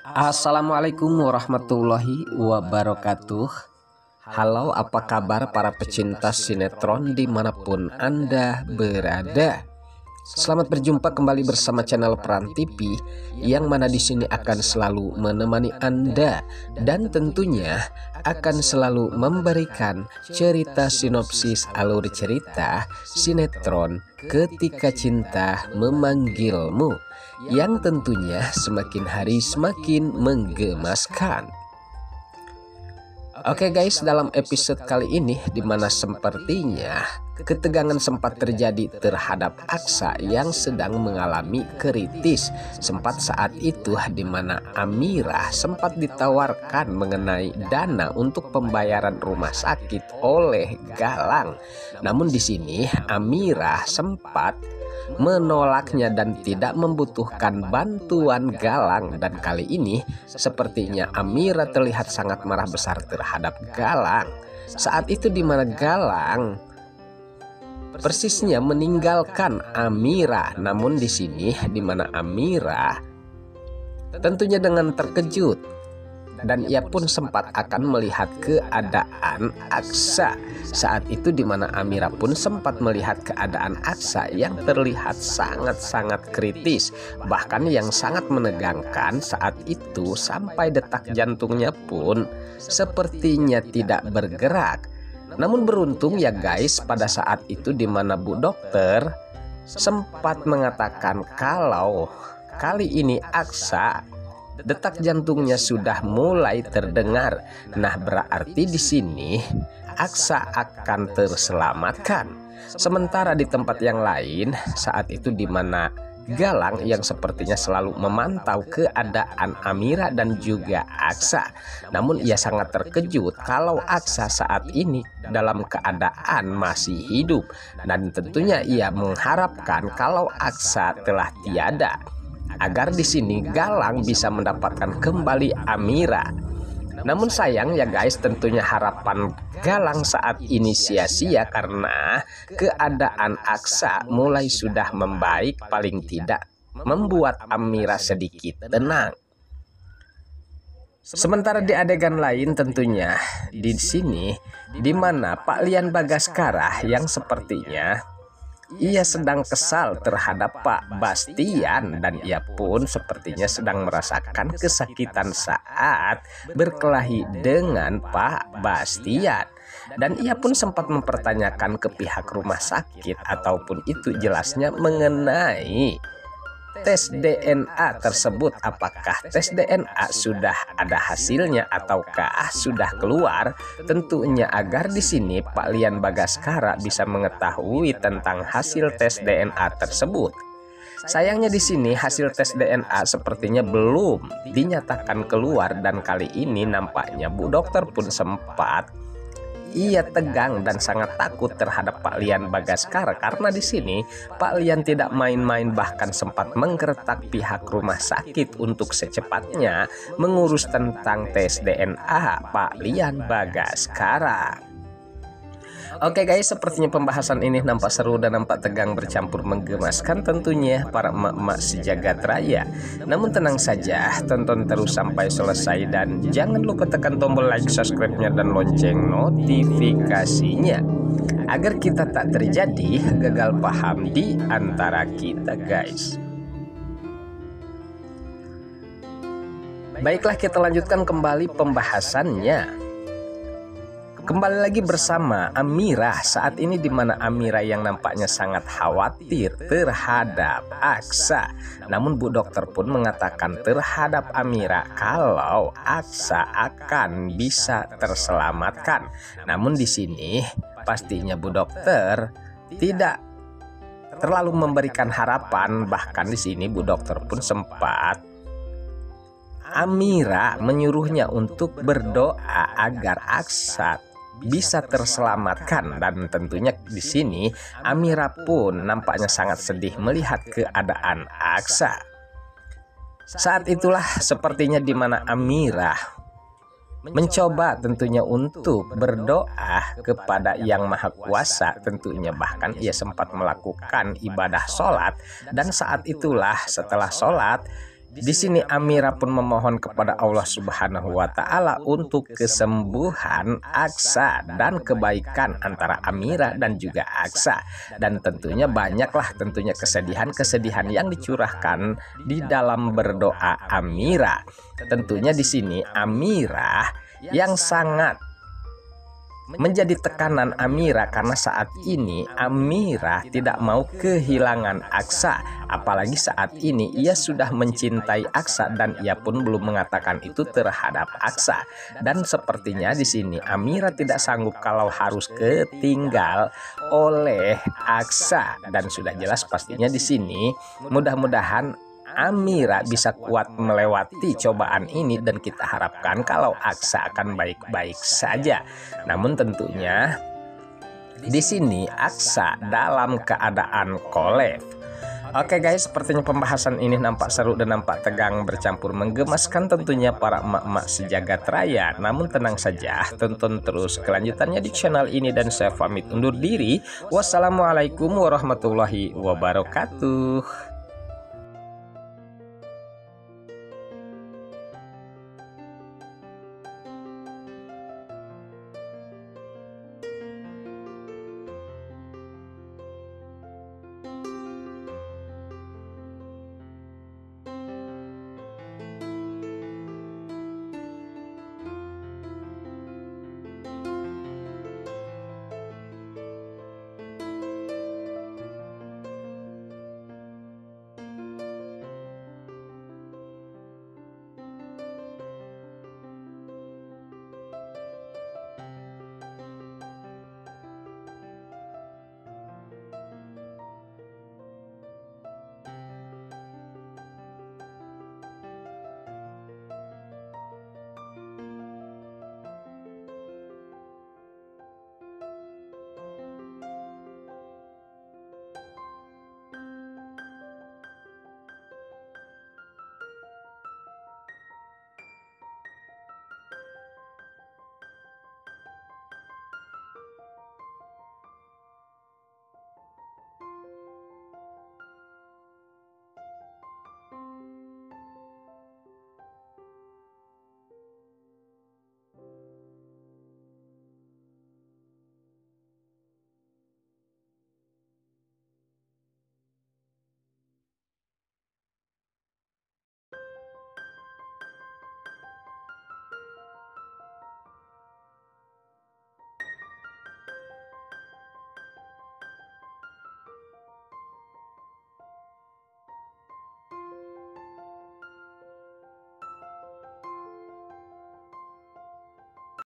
Assalamualaikum warahmatullahi wabarakatuh. Halo, apa kabar para pecinta sinetron dimanapun Anda berada? Selamat berjumpa kembali bersama channel Peran TV, yang mana di sini akan selalu menemani Anda dan tentunya akan selalu memberikan cerita sinopsis alur cerita sinetron Ketika Cinta Memanggilmu, yang tentunya semakin hari semakin menggemaskan. Oke guys, dalam episode kali ini dimana sepertinya ketegangan sempat terjadi terhadap Aksa yang sedang mengalami kritis. Sempat saat itu dimana Amira sempat ditawarkan mengenai dana untuk pembayaran rumah sakit oleh Galang. Namun di sini Amira sempat menolaknya dan tidak membutuhkan bantuan Galang, dan kali ini sepertinya Amira terlihat sangat marah besar terhadap Galang. Saat itu dimana Galang persisnya meninggalkan Amira, namun di sini dimana Amira tentunya dengan terkejut dan ia pun sempat akan melihat keadaan Aksa. Saat itu dimana Amira pun sempat melihat keadaan Aksa yang terlihat sangat-sangat kritis, bahkan yang sangat menegangkan. Saat itu sampai detak jantungnya pun sepertinya tidak bergerak. Namun beruntung ya guys, pada saat itu dimana Bu Dokter sempat mengatakan kalau kali ini Aksa detak jantungnya sudah mulai terdengar. Nah, berarti di sini Aksa akan terselamatkan. Sementara di tempat yang lain, saat itu di mana Galang yang sepertinya selalu memantau keadaan Amira dan juga Aksa. Namun ia sangat terkejut kalau Aksa saat ini dalam keadaan masih hidup, dan tentunya ia mengharapkan kalau Aksa telah tiada, agar di sini Galang bisa mendapatkan kembali Amira. Namun sayang ya guys, tentunya harapan Galang saat ini sia-sia karena keadaan Aksa mulai sudah membaik, paling tidak membuat Amira sedikit tenang. Sementara di adegan lain tentunya di sini di mana Pak Lian Bagaskara yang sepertinya ia sedang kesal terhadap Pak Bastian, dan ia pun sepertinya sedang merasakan kesakitan saat berkelahi dengan Pak Bastian. Dan ia pun sempat mempertanyakan ke pihak rumah sakit ataupun itu jelasnya mengenai tes DNA tersebut, apakah tes DNA sudah ada hasilnya ataukah sudah keluar. Tentunya agar di sini Pak Lian Bagaskara bisa mengetahui tentang hasil tes DNA tersebut. Sayangnya di sini hasil tes DNA sepertinya belum dinyatakan keluar, dan kali ini nampaknya Bu Dokter pun sempat ia tegang dan sangat takut terhadap Pak Lian Bagaskara, karena di sini Pak Lian tidak main-main, bahkan sempat menggertak pihak rumah sakit untuk secepatnya mengurus tentang tes DNA Pak Lian Bagaskara. Oke guys, sepertinya pembahasan ini nampak seru dan nampak tegang bercampur menggemaskan tentunya para emak-emak sejagat raya. Namun tenang saja, tonton terus sampai selesai dan jangan lupa tekan tombol like, subscribe-nya dan lonceng notifikasinya agar kita tak terjadi gagal paham di antara kita guys. Baiklah, kita lanjutkan kembali pembahasannya. Kembali lagi bersama Amira saat ini di mana Amira yang nampaknya sangat khawatir terhadap Aksa. Namun Bu Dokter pun mengatakan terhadap Amira kalau Aksa akan bisa terselamatkan. Namun di sini pastinya Bu Dokter tidak terlalu memberikan harapan, bahkan di sini Bu Dokter pun sempat Amira menyuruhnya untuk berdoa agar Aksa bisa terselamatkan, dan tentunya di sini Amira pun nampaknya sangat sedih melihat keadaan Aksa. Saat itulah sepertinya di mana Amira mencoba tentunya untuk berdoa kepada Yang Maha Kuasa tentunya, bahkan ia sempat melakukan ibadah sholat, dan saat itulah setelah sholat Di sini Amira pun memohon kepada Allah Subhanahu wa taala untuk kesembuhan Aksa dan kebaikan antara Amira dan juga Aksa. Dan tentunya banyaklah kesedihan yang dicurahkan di dalam berdoa Amira. Tentunya di sini Amira yang sangat menjadi tekanan Amira karena saat ini Amira tidak mau kehilangan Aksa, apalagi saat ini ia sudah mencintai Aksa dan ia pun belum mengatakan itu terhadap Aksa. Dan sepertinya di sini Amira tidak sanggup kalau harus ketinggal oleh Aksa, dan sudah jelas pastinya di sini mudah-mudahan Amira bisa kuat melewati cobaan ini dan kita harapkan kalau Aksa akan baik-baik saja. Namun tentunya di sini Aksa dalam keadaan kolef. Oke guys, sepertinya pembahasan ini nampak seru dan nampak tegang bercampur menggemaskan tentunya para emak-emak sejagat raya. Namun tenang saja, tonton terus kelanjutannya di channel ini dan saya pamit undur diri. Wassalamualaikum warahmatullahi wabarakatuh.